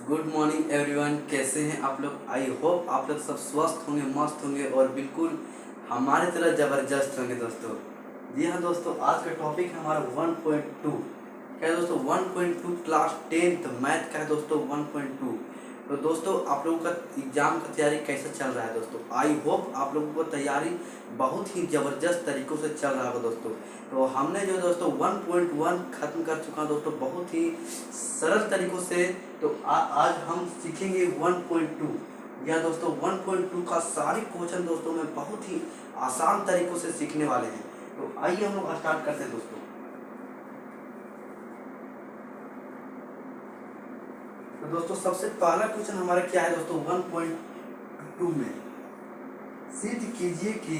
Good morning everyone. कैसे हैं आप लोग? आई होप आप लोग सब स्वस्थ होंगे, मस्त होंगे और बिल्कुल हमारी तरह ज़बरदस्त होंगे दोस्तों। जी हाँ दोस्तों, आज का टॉपिक है हमारा 1.2। क्या है दोस्तों? 1.2 क्लास 10th मैथ का है दोस्तों 1.2। तो दोस्तों आप लोगों का एग्ज़ाम का तैयारी कैसे चल रहा है दोस्तों? आई होप आप लोगों को तैयारी बहुत ही ज़बरदस्त तरीक़ों से चल रहा होगा दोस्तों। तो हमने जो दोस्तों 1.1 ख़त्म कर चुका है दोस्तों बहुत ही सरल तरीक़ों से। तो आज हम सीखेंगे 1.2। या दोस्तों 1.2 का सारे क्वेश्चन दोस्तों में बहुत ही आसान तरीक़ों से सीखने वाले हैं। तो आइए हम लोग स्टार्ट करते हैं दोस्तों। तो दोस्तों सबसे पहला क्वेश्चन हमारा क्या है दोस्तों 1.2 में? सिद्ध कीजिए कि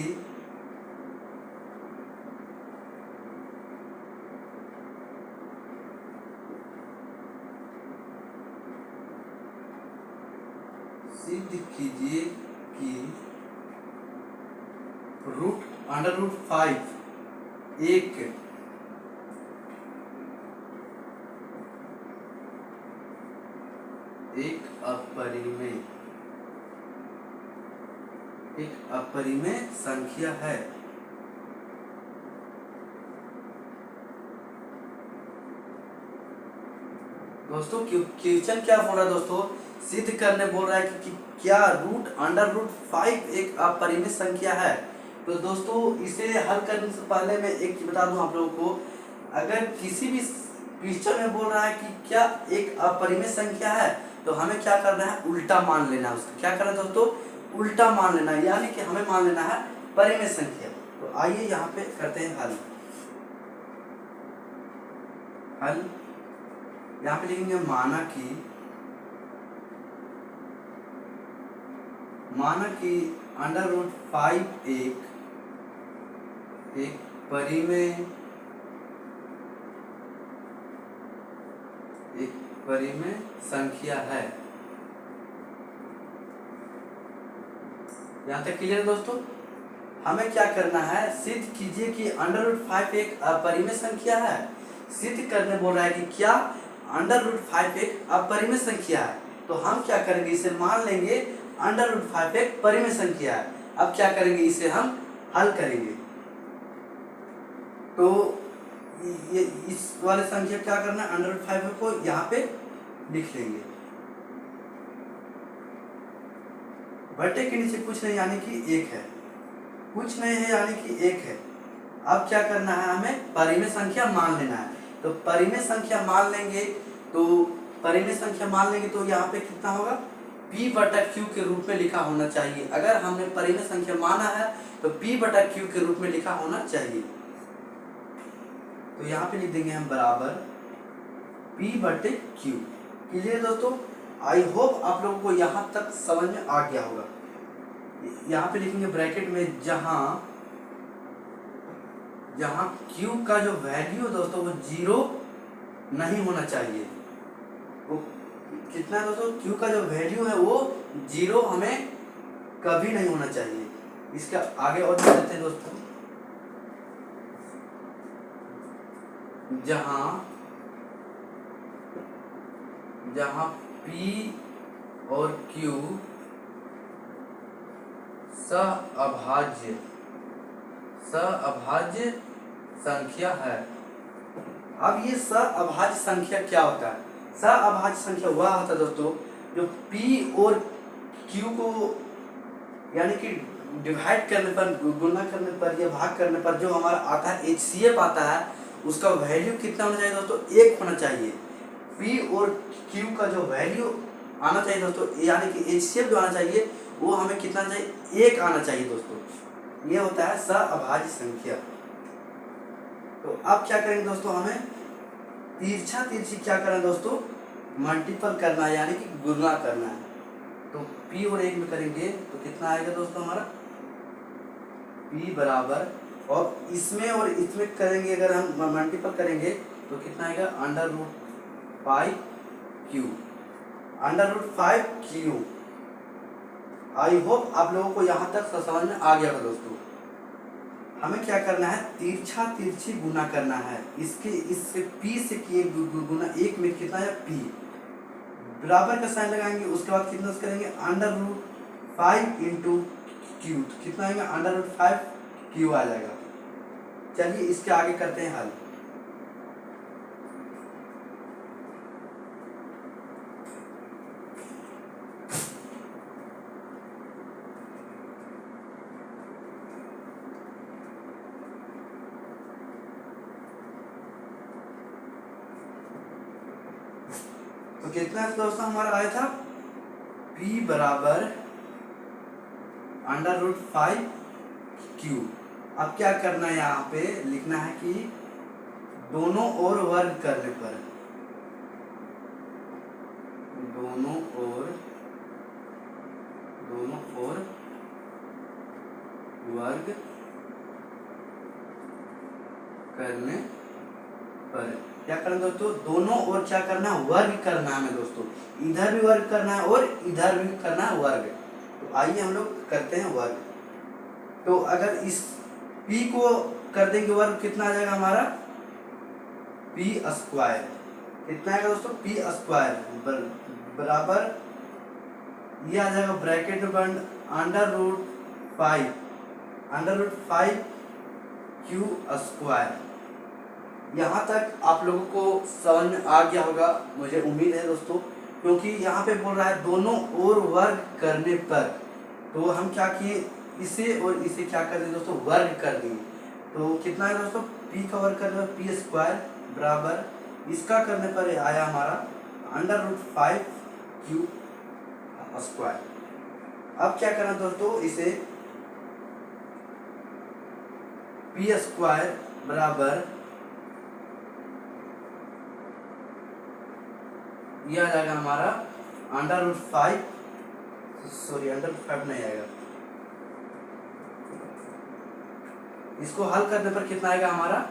√5 एक अपरिमेय संख्या है। दोस्तों क्वेश्चन क्या बोल रहा है दोस्तों? सिद्ध करने बोल रहा है कि क्या √5 एक अपरिमेय संख्या है। तो दोस्तों इसे हल करने से पहले मैं एक चीज बता दूं आप लोगों को। अगर किसी भी क्वेश्चन में बोल रहा है कि क्या एक अपरिमेय संख्या है, तो हमें क्या करना है? उल्टा मान लेना है उसका। क्या करना है दोस्तों? उल्टा मान लेना है, यानी कि हमें मान लेना है परिमेय संख्या। तो आइए यहाँ पे करते हैं हल। यहाँ पे लिखेंगे माना कि √5 एक परिमेय संख्या है। यहाँ तक क्लियर है दोस्तों? हमें क्या करना है? सिद्ध कीजिए कि √5 एक अपरिमेय संख्या है। सिद्ध करने बोल रहा है कि क्या √5 एक अपरिमेय संख्या है। तो हम क्या करेंगे? इसे मान लेंगे √5 एक परिमेय संख्या है। अब क्या करेंगे? इसे हम हल करेंगे। तो ये इस वाले संख्या क्या करना है? √5 को यहाँ पे लिख लेंगे, बटे के नीचे कुछ नहीं यानी कि 1 है, कुछ नहीं है यानी कि 1 है। अब क्या करना है? हमें परिमेय संख्या मान लेना है। तो परिमेय संख्या मान लेंगे तो यहाँ पे कितना होगा? P/Q के रूप में लिखा होना चाहिए। अगर हमने परिमेय संख्या माना है तो P/Q के रूप में लिखा होना चाहिए। तो यहाँ पे लिख देंगे हम बराबर P/Q। क्लियर दोस्तों? आई होप आप लोगों को यहाँ तक समझ में आ गया होगा। यहाँ पे लिखेंगे ब्रैकेट में जहाँ Q का जो वैल्यू है दोस्तों वो 0 नहीं होना चाहिए। वो कितना है दोस्तों? Q का जो वैल्यू है वो 0 हमें कभी नहीं होना चाहिए। इसका आगे और देख लेते हैं दोस्तों। जहाँ P और Q सअभाज्य संख्या है। अब ये सअभाज्य संख्या क्या होता है? सअभाज्य संख्या वह होता है दोस्तों जो P और Q को यानी कि डिवाइड करने पर, गुणा करने पर या भाग करने पर जो हमारा आता है HCF आता है, उसका वैल्यू कितना होना चाहिए दोस्तों? 1 होना चाहिए। P और Q का जो वैल्यू आना चाहिए दोस्तों, यानी कि HCF जो आना चाहिए वो हमें कितना चाहिए? 1 आना चाहिए दोस्तों। ये होता है सअभाज्य संख्या। तो अब क्या करेंगे दोस्तों? हमें तिरछी क्या करना है दोस्तों? मल्टीपल करना है, यानी कि गुणा करना है। तो P और 1 में करेंगे तो कितना आएगा दोस्तों हमारा? P बराबर, और इसमें और इसमें करेंगे, अगर हम मल्टीपल करेंगे तो कितना आएगा? √5Q। आई होप आप लोगों को यहाँ तक समझ में आ गया दोस्तों। हमें क्या करना है? तिरछी गुना करना है। इसके P से किए गुना 1 में कितना है? P बराबर का साइन लगाएंगे, उसके बाद कितना करेंगे √5 इंटू क्यू, कितना आएगा √5 क्यू आ जाएगा। चलिए इसके आगे करते हैं हल। तो कितना दोस्तों हमारा आया था p बराबर √5 क्यू। अब क्या करना है, यहाँ पे लिखना है कि दोनों ओर वर्ग करने पर, दोनों ओर वर्ग करने पर क्या करना दोस्तों, दोनों ओर क्या करना है वर्ग करना है हमें दोस्तों, इधर भी वर्ग करना है और इधर भी करना है वर्ग। तो आइए हम लोग करते हैं वर्ग। तो अगर इस p को कर देंगे वर्ग, कितना आ जाएगा हमारा p²। कितना आएगा दोस्तों p² बराबर ये आ जाएगा ब्रैकेट में बंद √5 q²। यहाँ तक आप लोगों को समझ में आ गया होगा, मुझे उम्मीद है दोस्तों, क्योंकि यहाँ पे बोल रहा है दोनों ओर वर्ग करने पर। तो हम क्या किए, इसे और इसे क्या कर दिए दोस्तों वर्ग कर दिए। तो कितना है दोस्तों p का वर्ग करने पर p² बराबर इसका करने पर आया हमारा √5 q²। अब क्या करना दोस्तों, इसे p² बराबर यह आ जाएगा हमारा √5 नहीं आएगा, इसको हल करने पर कितना आएगा हमारा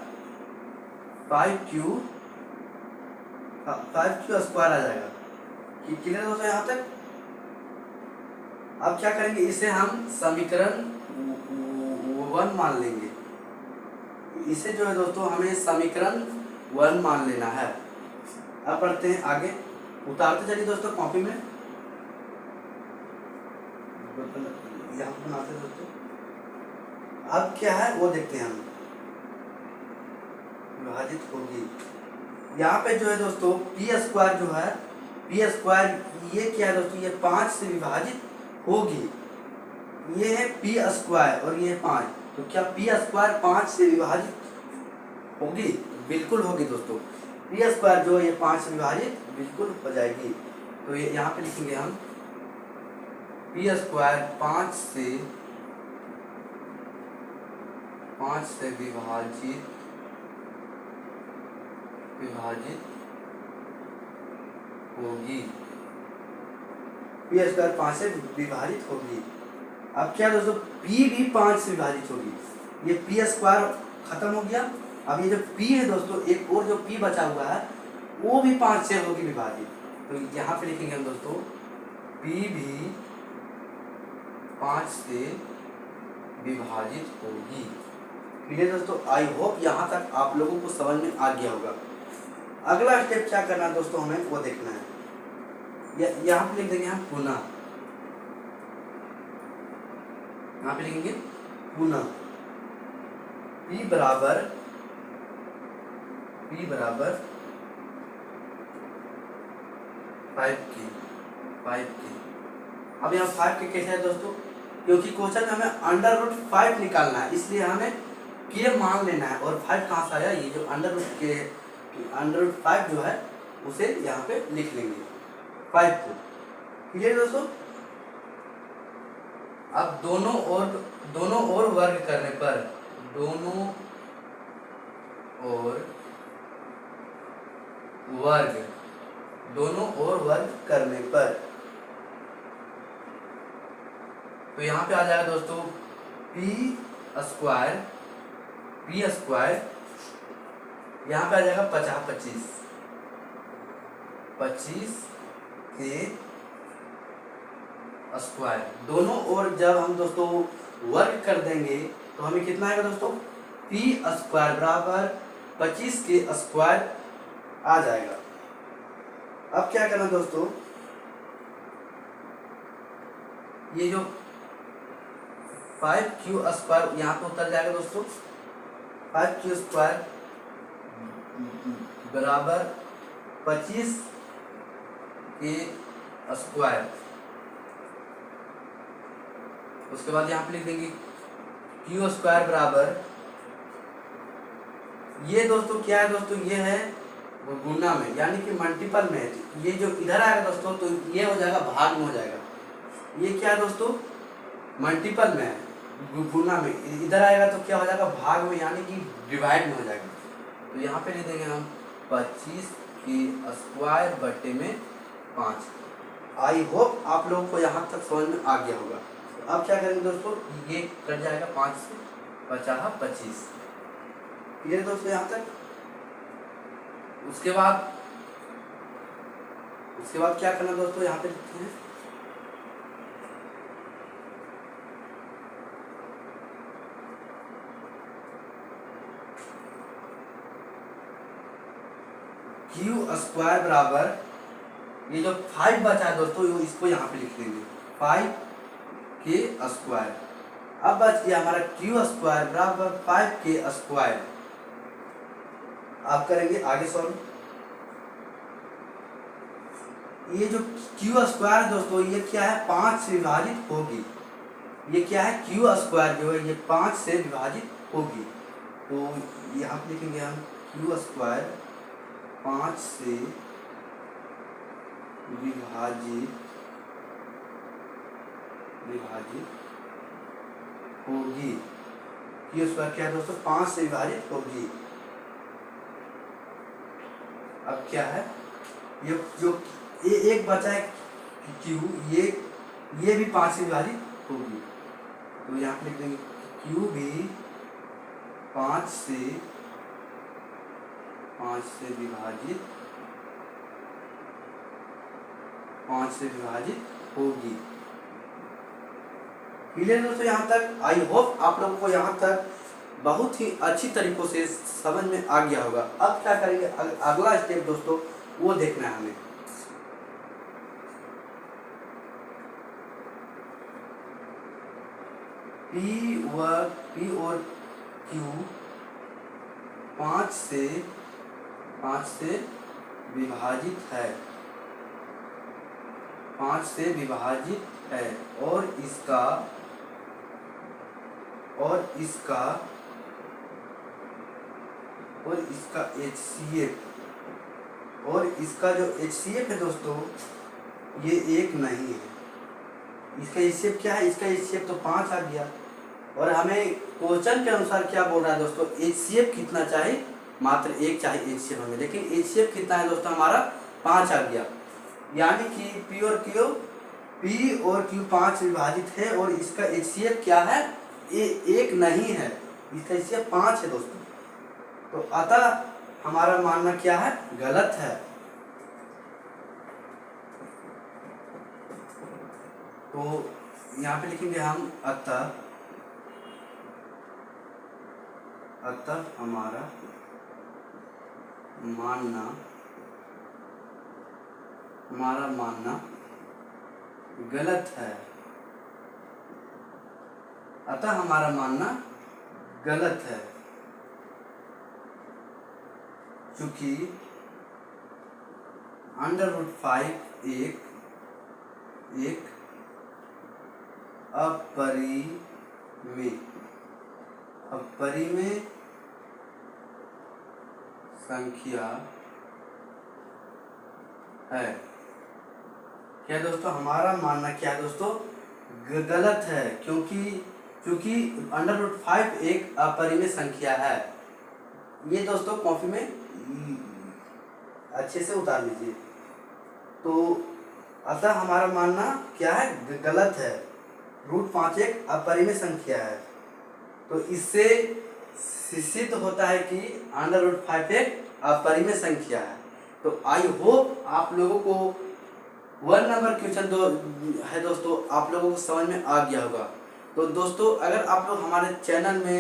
5q² आ जाएगा। क्लियर दोस्तों यहाँ तक। अब क्या करेंगे, इसे हम समीकरण 1 मान लेंगे। इसे जो है दोस्तों हमें समीकरण 1 मान लेना है। अब पढ़ते हैं आगे, उतारते चलिए दोस्तों कॉपी में, यहाँ बनाते दोस्तों। अब क्या है वो देखते हैं हम, विभाजित होगी। यहाँ पे जो है दोस्तों p² जो है p² ये क्या है दोस्तों, ये 5 से विभाजित होगी। ये है p² और ये 5, तो क्या p² 5 से विभाजित होगी? बिल्कुल होगी दोस्तों। p² जो है ये 5 से विभाजित बिल्कुल हो जाएगी। तो ये यहाँ पे लिखेंगे हम p² 5 से विभाजित होगी। p² 5 से विभाजित होगी। अब क्या दोस्तों p भी 5 से विभाजित होगी। ये p² खत्म हो गया। अब ये जो p है दोस्तों, एक और जो p बचा हुआ है वो भी 5 से होगी विभाजित। तो यहाँ पे लिखेंगे हम दोस्तों p भी 5 से विभाजित होगी। क्लियर दोस्तों, आई होप यहाँ तक आप लोगों को समझ में आ गया होगा। अगला स्टेप क्या करना है दोस्तों, हमें वो देखना है। यहाँ पे लिख देंगे हम पुनः, यहाँ पे लिखेंगे पुनः p बराबर 5k। अब यहाँ 5k कैसे है दोस्तों, क्योंकि क्वेश्चन में हमें √5 निकालना है, इसलिए हमें k मान लेना है। और 5 कहाँ से आया, ये जो √5 जो है उसे यहाँ पे लिख लेंगे 5 को। क्लियर दोस्तों। अब दोनों ओर वर्ग करने पर, दोनों ओर वर्ग करने पर, तो यहाँ पे आ जाएगा दोस्तों p² यहाँ पे आ जाएगा 25 के स्क्वायर। दोनों ओर जब हम दोस्तों वर्ग कर देंगे तो हमें कितना आएगा दोस्तों p² बराबर 25 के स्क्वायर आ जाएगा। अब क्या करना दोस्तों, ये जो 5q² यहाँ पे उतर जाएगा दोस्तों, 5q² बराबर 25 के स्क्वायर। उसके बाद यहाँ पे लिख देंगे q² बराबर, ये दोस्तों क्या है दोस्तों, ये है वो गुना में यानी कि मल्टीपल में है। ये जो इधर आएगा दोस्तों तो ये हो जाएगा भाग में हो जाएगा। ये क्या है दोस्तों, मल्टीपल में है, गुना में। इधर आएगा तो क्या हो जाएगा, भाग में यानी कि डिवाइड में हो जाएगा। तो यहाँ पे लिख देंगे हम 25 के स्क्वायर बटे में 5। आई होप आप लोगों को यहाँ तक समझ में आ गया होगा। तो अब क्या करेंगे दोस्तों, ये कट जाएगा 5 से 50 25। ये दोस्तों यहाँ तक। उसके बाद क्या करना दोस्तों, यहाँ पे लिखते हैं q² बराबर, ये जो 5 बचा है दोस्तों इसको यहाँ पे लिख देंगे 5 के स्क्वायर। अब बच गया हमारा q² बराबर 5 के स्क्वायर। आप करेंगे आगे सॉल्व। ये जो q² दोस्तों ये क्या है, 5 से विभाजित होगी। ये क्या है, q² जो है ये 5 से विभाजित होगी। तो यहाँ पे लिखेंगे हम q² 5 से विभाजित होगी। q² क्या है दोस्तों, 5 से विभाजित होगी। अब क्या है, ये जो एक बचा है q, ये भी 5 से विभाजित होगी। तो यहाँ पे लिख देंगे q भी 5 से विभाजित होगी। क्लियर दोस्तों यहाँ तक। आई होप आप लोगों को यहाँ तक बहुत ही अच्छी तरीकों से समझ में आ गया होगा। अब क्या करेंगे, अगला स्टेप दोस्तों वो देखना है हमें। P और Q 5 से विभाजित है, 5 से विभाजित है। और इसका HCF, और इसका जो HCF है दोस्तों ये 1 नहीं है। इसका HCF क्या है, इसका HCF तो 5 आ गया। और हमें क्वेश्चन के अनुसार क्या बोल रहा है दोस्तों, HCF कितना चाहिए, मात्र 1 चाहिए HCF हमें। लेकिन HCF कितना है दोस्तों, हमारा 5 आ गया। यानी कि P और Q 5 से विभाजित है और इसका HCF क्या है, 1 नहीं है, इसका HCF 5 है दोस्तों। तो अतः हमारा मानना क्या है, गलत है। तो यहाँ पे लिखेंगे हम अतः हमारा मानना गलत है। अतः हमारा मानना गलत है, क्योंकि √5 एक अपरिमेय संख्या है। क्या दोस्तों, हमारा मानना क्या है दोस्तों, गलत है, क्योंकि √5 एक अपरिमेय संख्या है। ये दोस्तों कॉपी में अच्छे से उतार लीजिए। तो अतः हमारा मानना क्या है, गलत है। √5 एक अपरिमेय संख्या है। तो इससे सिद्ध होता है कि √5 एक अपरिमेय संख्या है। तो आई होप आप लोगों को 1 नंबर क्वेश्चन है दोस्तों, आप लोगों को समझ में आ गया होगा। तो दोस्तों अगर आप लोग हमारे चैनल में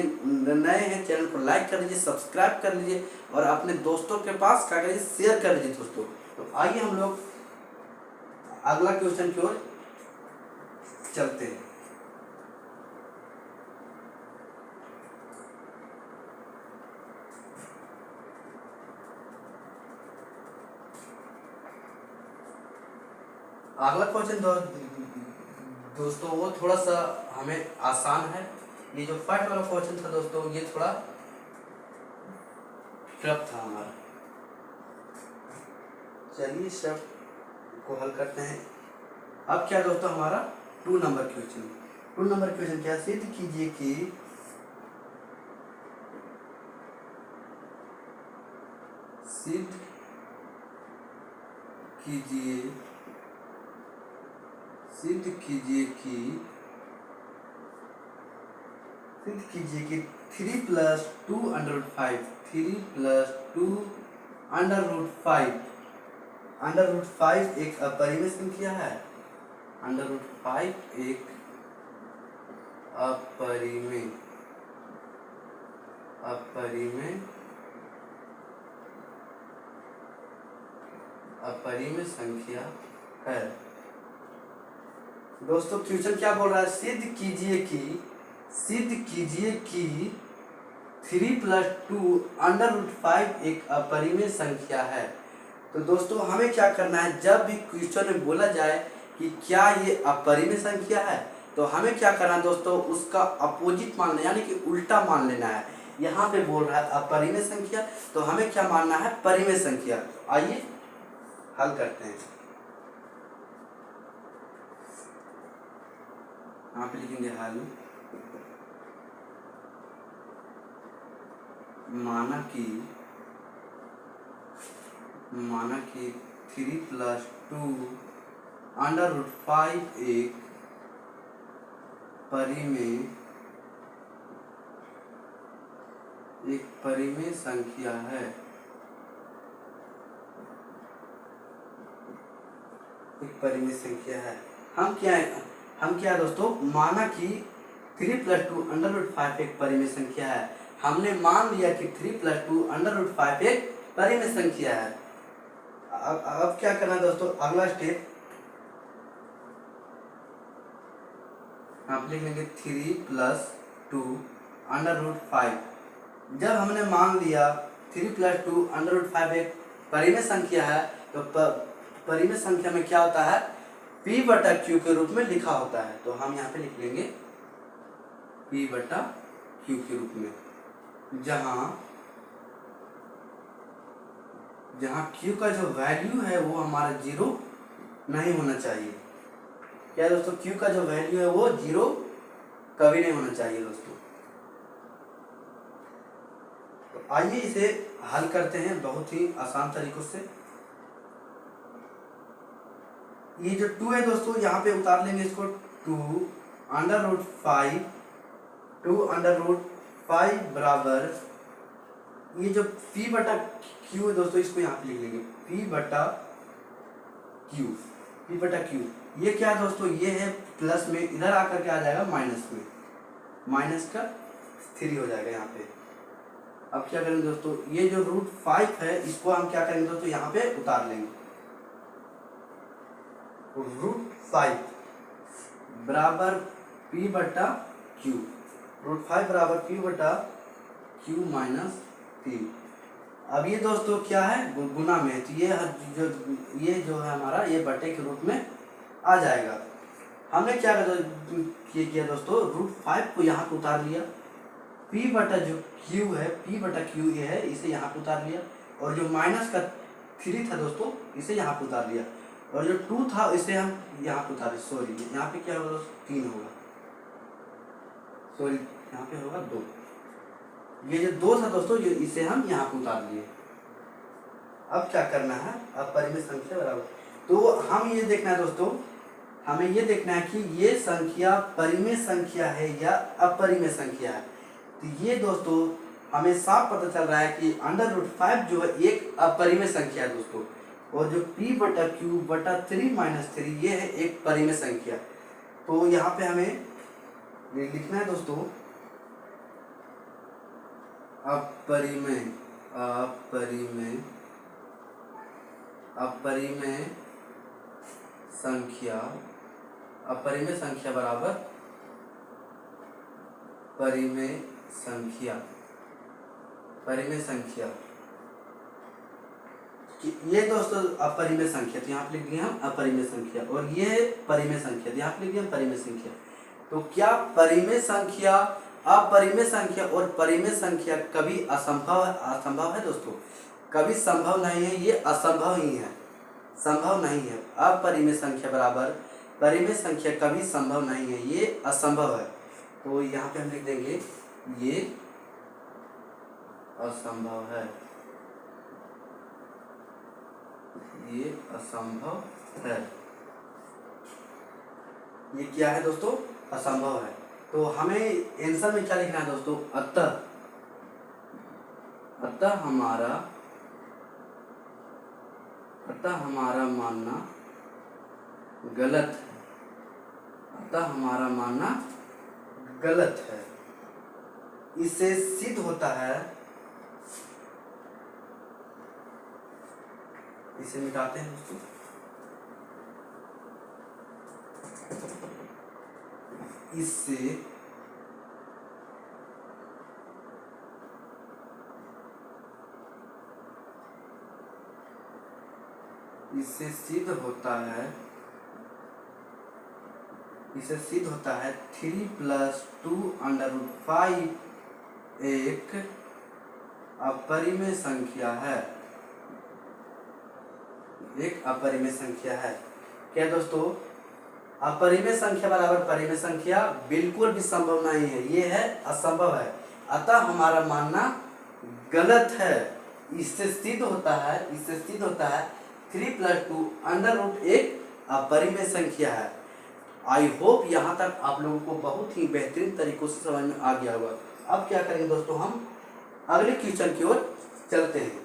नए हैं, चैनल को लाइक कर लीजिए, सब्सक्राइब कर लीजिए और अपने दोस्तों के पास क्या करिए, शेयर कर लीजिए दोस्तों। तो आइए हम लोग अगला क्वेश्चन की ओर चलते हैं। अगला क्वेश्चन दोस्तों वो थोड़ा सा हमें आसान है। ये जो फर्स्ट वाला क्वेश्चन था दोस्तों ये थोड़ा टफ था हमारा। चलिए सब को हल करते हैं। अब क्या दोस्तों हमारा 2 नंबर क्वेश्चन। 2 नंबर क्वेश्चन क्या, सिद्ध कीजिए कि सिद्ध कीजिए सिद्ध कीजिए कि 3 + 2√5 3 + 2√5 एक अपरिमेय संख्या है। √5 एक अपरिमेय संख्या है। दोस्तों क्वेश्चन क्या बोल रहा है, सिद्ध कीजिए कि 3 + 2√5 एक अपरिमेय संख्या है। तो दोस्तों हमें क्या करना है, जब भी क्वेश्चन में बोला जाए कि क्या ये अपरिमेय संख्या है तो हमें क्या करना है दोस्तों, उसका अपोजिट मान लेना, यानी कि उल्टा मान लेना है। यहाँ पे बोल रहा है अपरिमेय संख्या तो हमें क्या मानना है, परिमेय संख्या। आइए हल करते हैं। यहाँ पे लिखेंगे हल। माना कि 3 + 2√5 एक परिमेय संख्या है। एक परिमेय संख्या है। हम क्या दोस्तों, माना कि 3 + 2√5 एक परिमेय संख्या है। हमने मान लिया कि 3 + 2√5 एक परिमेय संख्या है। अब क्या करना है दोस्तों, अगला स्टेप आप लिख लेंगे 3 + 2√5। जब हमने मान लिया 3 + 2√5 एक परिमेय संख्या है तो परिमेय संख्या में क्या होता है, P/Q के रूप में लिखा होता है। तो हम यहाँ पे लिख लेंगे P/Q के रूप में, जहाँ Q का जो वैल्यू है वो हमारा 0 नहीं होना चाहिए। क्या दोस्तों, Q का जो वैल्यू है वो 0 कभी नहीं होना चाहिए दोस्तों। तो आइए इसे हल करते हैं बहुत ही आसान तरीकों से। ये जो 2 है दोस्तों यहाँ पे उतार लेंगे इसको, 2√5 बराबर ये जो P/Q है दोस्तों इसको यहाँ पे लिख लेंगे P/Q। ये क्या है दोस्तों, ये है प्लस में, इधर आकर के आ जाएगा माइनस में, माइनस का 3 हो जाएगा यहाँ पे। अब क्या करेंगे दोस्तों, ये जो √5 है इसको हम क्या करेंगे दोस्तों, यहाँ पे उतार लेंगे। √5 बराबर P/Q, √5 बराबर P/Q माइनस 3। अब ये दोस्तों क्या है, गुना में, तो ये जो है हमारा ये बटे के रूप में आ जाएगा। हमने क्या किया दोस्तों, √5 को यहाँ पे उतार लिया, P/Q ये है, इसे यहाँ पे उतार लिया, और जो माइनस का 3 था दोस्तों इसे यहाँ पे उतार लिया, और जो 2 था इसे हम यहाँ पे उतारे। सॉरी, यहाँ पे क्या होगा दोस्तों, 3 होगा, सॉरी यहाँ पे होगा 2। ये जो 2 था दोस्तों इसे हम यहाँ पे उतार लिए। अब क्या करना है, अब परिमेय संख्या बराबर, तो हम ये देखना है दोस्तों, हमें ये देखना है कि ये संख्या परिमेय संख्या है या अपरिमेय संख्या है। तो ये दोस्तों हमें साफ पता चल रहा है कि √5 जो है एक अपरिमेय संख्या है दोस्तों, और जो P/Q/3 ये है एक परिमेय संख्या। तो यहाँ पे हमें लिखना है दोस्तों अपरिमेय संख्या अपरिमेय संख्या बराबर परिमेय संख्या। परिमेय संख्या ये दोस्तों अपरिमेय संख्या, तो यहाँ पे लिख दिए हम अपरिमेय संख्या, और ये परिमेय संख्या, तो यहाँ पे लिख दिए हम परिमेय संख्या। तो क्या परिमेय संख्या, अपरिमेय संख्या और परिमेय संख्या कभी असंभव है दोस्तों? कभी संभव नहीं है, ये असंभव ही है, संभव नहीं है। अपरिमेय संख्या बराबर परिमेय संख्या कभी संभव नहीं है, ये असंभव है। तो यहाँ पे हम लिख देंगे ये असंभव है, ये असंभव है। ये क्या है दोस्तों? असंभव है। तो हमें आंसर में क्या लिखना है दोस्तों? अतः हमारा मानना गलत है। अतः हमारा मानना गलत है। इससे सिद्ध होता है, इसे मिटाते हैं दोस्तों। इससे सिद्ध होता है, 3 + 2√5 एक अपरिमेय संख्या है। एक अपरिमेय संख्या है। क्या दोस्तों? अपरिमेय संख्या बराबर परिमेय संख्या बिल्कुल भी संभव नहीं है, ये है असंभव है। अतः हमारा मानना गलत है। इससे सिद्ध होता है 3 + 2 एक अपरिमेय संख्या है। आई होप यहाँ तक आप लोगों को बहुत ही बेहतरीन तरीकों से समझ में आ गया होगा। अब क्या करेंगे दोस्तों, हम अगले क्वेश्चन की ओर चलते हैं।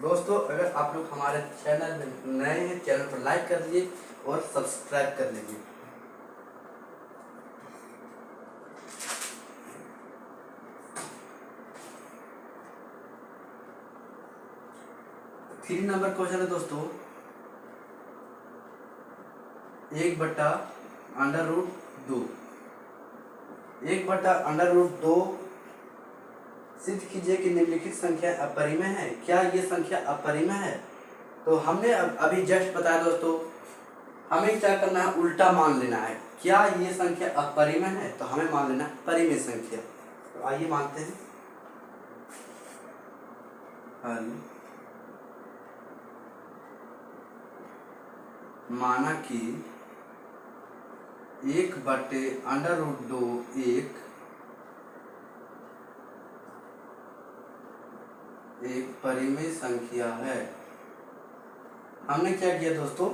दोस्तों अगर आप लोग हमारे चैनल में नए हैं, चैनल को लाइक कर लीजिए और सब्सक्राइब कर लीजिए। थ्री नंबर क्वेश्चन है दोस्तों, 1/√2। 1/√2 सिद्ध कीजिए कि निम्नलिखित संख्या अपरिमेय है। क्या ये संख्या अपरिमेय है? तो हमने अभी जस्ट बताया दोस्तों, हमें क्या करना है, उल्टा मान लेना है। क्या ये संख्या अपरिमेय है? तो हमें मान लेना है परिमेय संख्या। तो आइए मानते हैं। माना कि 1/√2 एक परिमेय संख्या है। हमने क्या किया दोस्तों,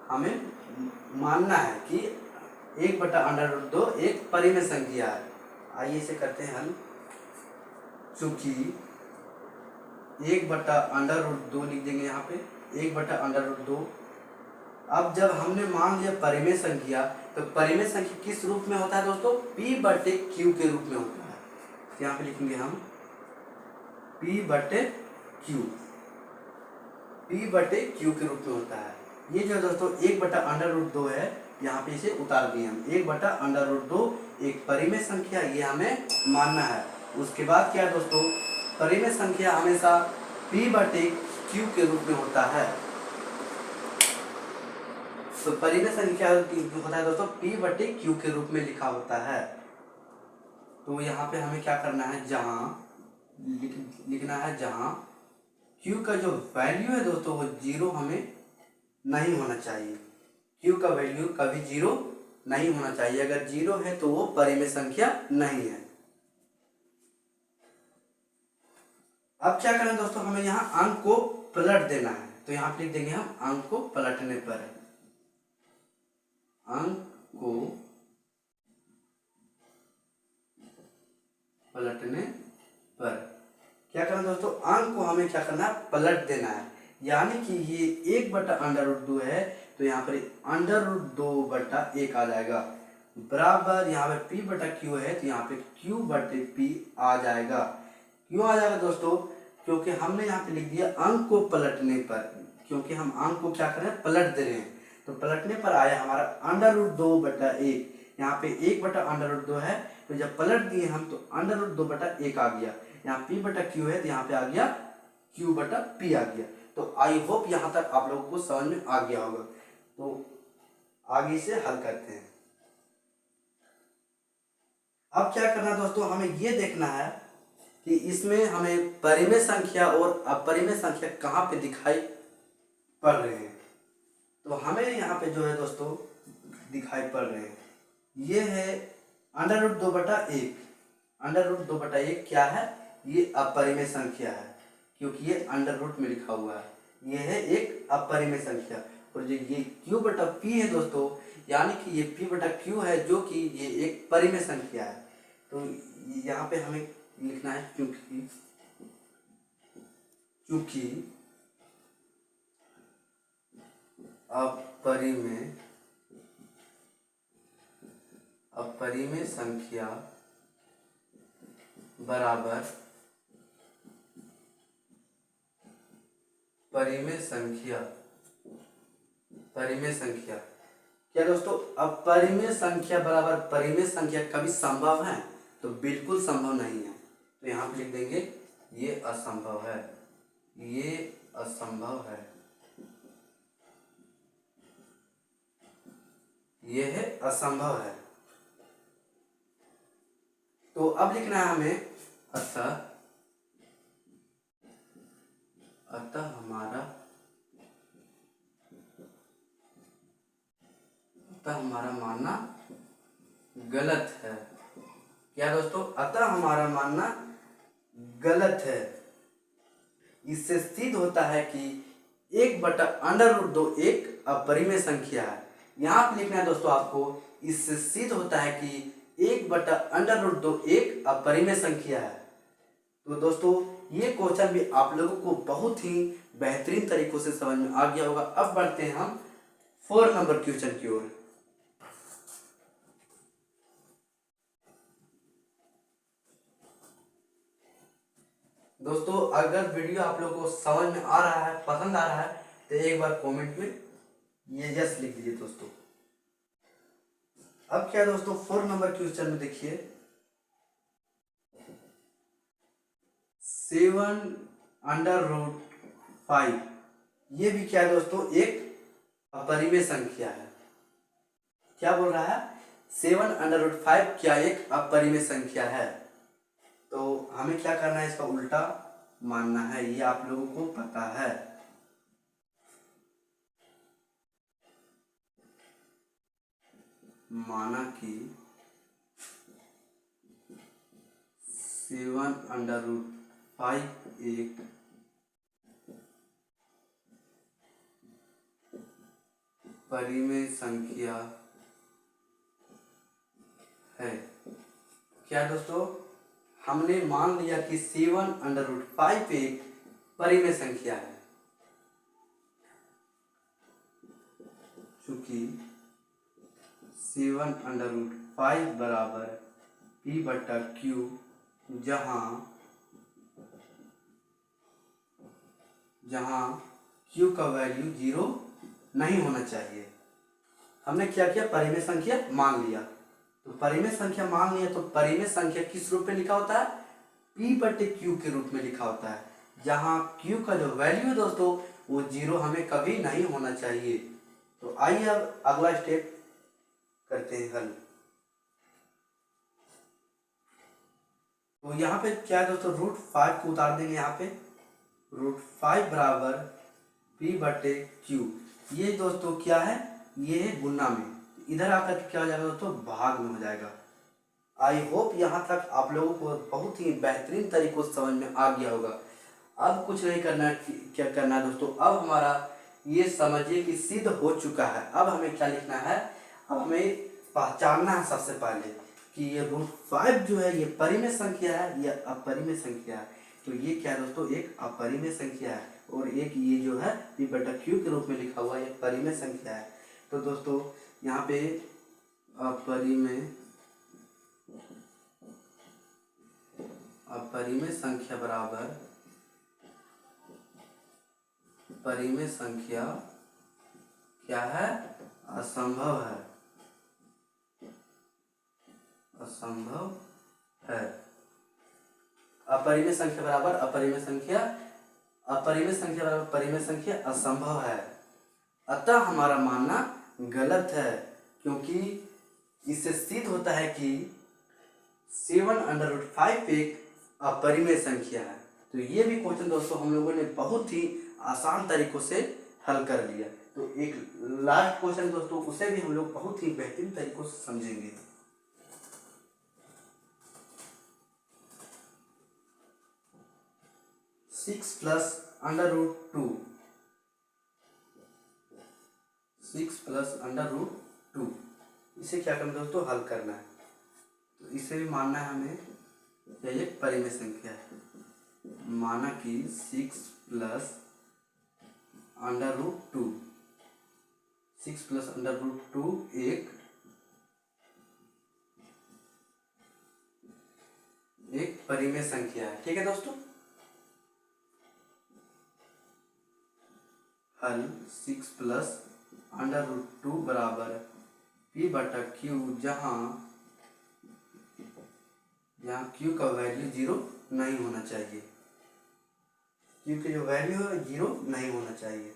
हमें मानना है कि 1/√2 एक परिमेय संख्या है। आइए इसे करते हैं हल। चूंकि 1/√2 लिख देंगे यहाँ पे, 1/√2। अब जब हमने मान लिया परिमेय संख्या, तो परिमेय संख्या किस रूप में होता है दोस्तों? P/Q के रूप में होता है। तो यहाँ पे लिखेंगे हम P/Q के रूप में होता है। ये जो दोस्तों 1/√2 है, यहाँ पे इसे उतार दिए हम। 1/√2 एक परिमेय संख्या, ये हमें मानना है। उसके बाद क्या है दोस्तों, परिमेय संख्या हमेशा P/Q के रूप में होता है। तो परिमेय संख्या होता है दोस्तों P/Q के रूप में लिखा होता है। तो यहाँ पे हमें क्या करना है, लिखना है जहाँ Q का जो वैल्यू है दोस्तों वो 0 हमें नहीं होना चाहिए। Q का वैल्यू कभी 0 नहीं होना चाहिए। अगर 0 है तो वो परिमेय संख्या नहीं है। अब क्या करें दोस्तों, हमें यहाँ अंक को पलट देना है। तो यहाँ पे लिख देंगे हम अंक को पलटने पर। अंक को पलटने पर क्या करना दोस्तों, अंक को हमें क्या करना है, पलट देना है। यानी कि ये 1/√2 है, तो यहाँ पर √2/1 आ जाएगा। बराबर यहाँ पे P बटा Q है तो यहाँ पे Q बटे P आ जाएगा। क्यों आ जाएगा दोस्तों? क्योंकि हमने यहाँ पे लिख दिया अंक को पलटने पर, क्योंकि हम अंक को क्या कर रहे हैं, पलट दे रहे हैं। तो पलटने पर आया हमारा अंडर रूट 2/1। यहाँ पे 1 बटा अंडर रूट 2 है, तो जब पलट दिए हम तो अंडर रूट 2/1 आ गया। यहाँ P बटा Q है तो यहाँ पे आ गया Q बटा P आ गया। तो आई होप यहाँ तक आप लोगों को समझ में आ गया होगा। तो आगे से हल करते हैं। अब क्या करना है दोस्तों, हमें ये देखना है कि इसमें हमें परिमेय संख्या और अपरिमेय संख्या कहाँ पे दिखाई पड़ रहे हैं। तो हमें यहाँ पे जो है दोस्तों दिखाई पड़ रहे हैं, ये है अंडर रूट 2/1। अंडर रूट 2/1 क्या है, ये अपरिमेय संख्या है, क्योंकि ये अंडर रूट में लिखा हुआ है। ये है एक अपरिमेय संख्या। और जो ये Q बटा P है दोस्तों, यानी कि ये P बटा Q है, जो कि ये एक परिमेय संख्या है। तो यहाँ पे हमें लिखना है क्योंकि अपरिमेय संख्या बराबर परिमेय संख्या। क्या दोस्तों अपरिमेय संख्या बराबर परिमेय संख्या कभी संभव है? तो बिल्कुल संभव नहीं है। तो यहाँ पे लिख देंगे ये असंभव है, ये असंभव है, ये है असंभव है। तो अब लिखना है हमें अतः हमारा मानना गलत है। क्या दोस्तों, अतः हमारा मानना गलत है। इससे सिद्ध होता है कि 1 बटा अंडर रूट 2 एक अपरिमेय संख्या है। यहाँ पे लिखना है दोस्तों आपको, इससे सिद्ध होता है कि 1 बटा अंडर रूट 2 एक अपरिमेय संख्या है। तो दोस्तों ये क्वेश्चन भी आप लोगों को बहुत ही बेहतरीन तरीकों से समझ में आ गया होगा। अब बढ़ते हैं हम 4 नंबर क्वेश्चन की ओर। दोस्तों अगर वीडियो आप लोगों को समझ में आ रहा है, पसंद आ रहा है, तो एक बार कमेंट में ये यस लिख दीजिए दोस्तों। अब क्या दोस्तों 4 नंबर क्वेश्चन में देखिए, 7 अंडर रूट 5, ये भी क्या है दोस्तों, एक अपरिमेय संख्या है। क्या बोल रहा है, 7 अंडर रूट 5 क्या एक अपरिमेय संख्या है। तो हमें क्या करना है, इसका उल्टा मानना है, ये आप लोगों को पता है। माना कि 7 अंडर रूट 5 एक परिमेय संख्या है। क्या दोस्तों, हमने मान लिया कि 7 अंडर रूट 5 एक परिमेय संख्या है, चूंकि 7 अंडर रूट 5 बराबर P बटा Q, जहां Q का वैल्यू 0 नहीं होना चाहिए। हमने क्या किया, परिमेय संख्या मान लिया। तो परिमेय संख्या मान लिया तो परिमेय संख्या किस रूप में लिखा होता है, P बटे Q के रूप में लिखा होता है, जहां Q का जो वैल्यू है दोस्तों वो 0 हमें कभी नहीं होना चाहिए। तो आइए अब अगला स्टेप करते हैं हल। तो यहाँ पे क्या है दोस्तों, रूट 5 को उतार देंगे। यहाँ पे रूट 5 बराबर P बटे Q, ये दोस्तों क्या है, ये है गुना में, इधर आकर क्या हो जाएगा दोस्तों, भाग में हो जाएगा। आई होप यहाँ तक आप लोगों को बहुत ही बेहतरीन तरीकों से समझ में आ गया होगा। अब कुछ नहीं करना है, क्या करना है दोस्तों, अब हमारा ये समझिए कि सिद्ध हो चुका है। अब हमें क्या लिखना है, अब हमें पहचानना है सबसे पहले कि ये रूट 5 जो है ये परिमेय संख्या है या अपरिमेय संख्या है। तो ये क्या है दोस्तों, एक अपरिमेय संख्या है, और एक ये जो है P बटा Q के रूप में लिखा हुआ है, ये परिमेय संख्या है। तो दोस्तों यहाँ पे अपरिमेय संख्या बराबर परिमेय संख्या क्या है? असंभव है। अपरिमेय संख्या बराबर अपरिमेय संख्या बराबर परिमेय संख्या असंभव है। अतः हमारा मानना गलत है, क्योंकि इससे सिद्ध होता है कि 7/5 एक अपरिमेय संख्या है। तो ये भी क्वेश्चन दोस्तों हम लोगों ने बहुत ही आसान तरीकों से हल कर लिया। तो एक लास्ट क्वेश्चन दोस्तों, उसे भी हम लोग बहुत ही बेहतरीन तरीकों से समझेंगे। Six plus under root two, इसे क्या करना दोस्तों? हल करना है। तो इसे भी मानना है हमें यह एक परिमेय संख्या है। माना कि 6 प्लस अंडर रूट टू एक परिमेय संख्या है। ठीक है दोस्तों, हल 6 प्लस अंडर रूट टू बराबर पी बटा क्यू, जहाँ क्यू का वैल्यू 0 नहीं होना चाहिए। क्यू की जो वैल्यू है 0 नहीं होना चाहिए।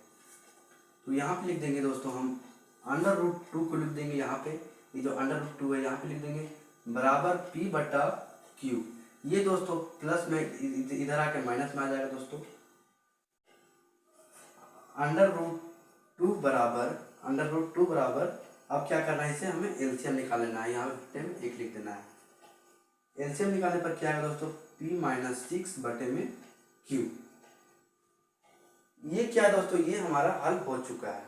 तो यहाँ पे लिख देंगे दोस्तों हम अंडर रूट टू को लिख देंगे यहाँ पे, ये जो अंडर रूट टू है यहाँ पे लिख देंगे बराबर पी बटा क्यू। ये दोस्तों प्लस में इधर आके माइनस में आ जाएगा दोस्तों। अंडर रूट टू बराबर अब क्या करना है, इसे हमें एलसीएम निकाल लेना है। यहाँ पे में एक लिख देना है। एलसीएम निकालने पर क्या आएगा दोस्तों? p माइनस 6 बटे में q। ये क्या दोस्तों? ये हमारा हल हो चुका है।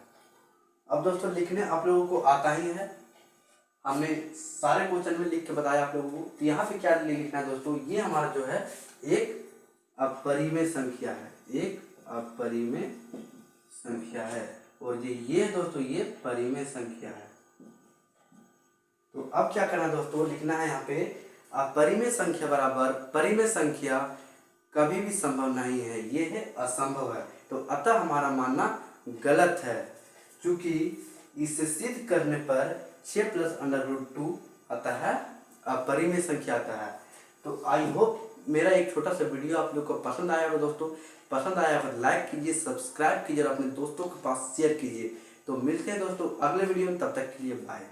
अब दोस्तों लिखने आप लोगों को आता ही है, हमने सारे क्वेश्चन में लिख के बताया आप लोगों को। तो यहाँ पे क्या लिखना है दोस्तों? ये हमारा जो है एक अपरिमेय संख्या है, और ये दोस्तों ये परिमेय संख्या है। तो अब क्या करना है दोस्तों? लिखना है यहाँ पे अपरिमेय संख्या बराबर परिमेय संख्या कभी भी संभव नहीं है, ये है असंभव है। तो अतः हमारा मानना गलत है, क्योंकि इसे सिद्ध करने पर 6 प्लस अंडर रूट टू आता है अपरिमेय संख्या आता है। तो आई होप मेरा एक छोटा सा वीडियो आप लोग को पसंद आया होगा दोस्तों। पसंद आया तो लाइक कीजिए, सब्सक्राइब कीजिए और अपने दोस्तों के पास शेयर कीजिए। तो मिलते हैं दोस्तों अगले वीडियो में, तब तक के लिए बाय।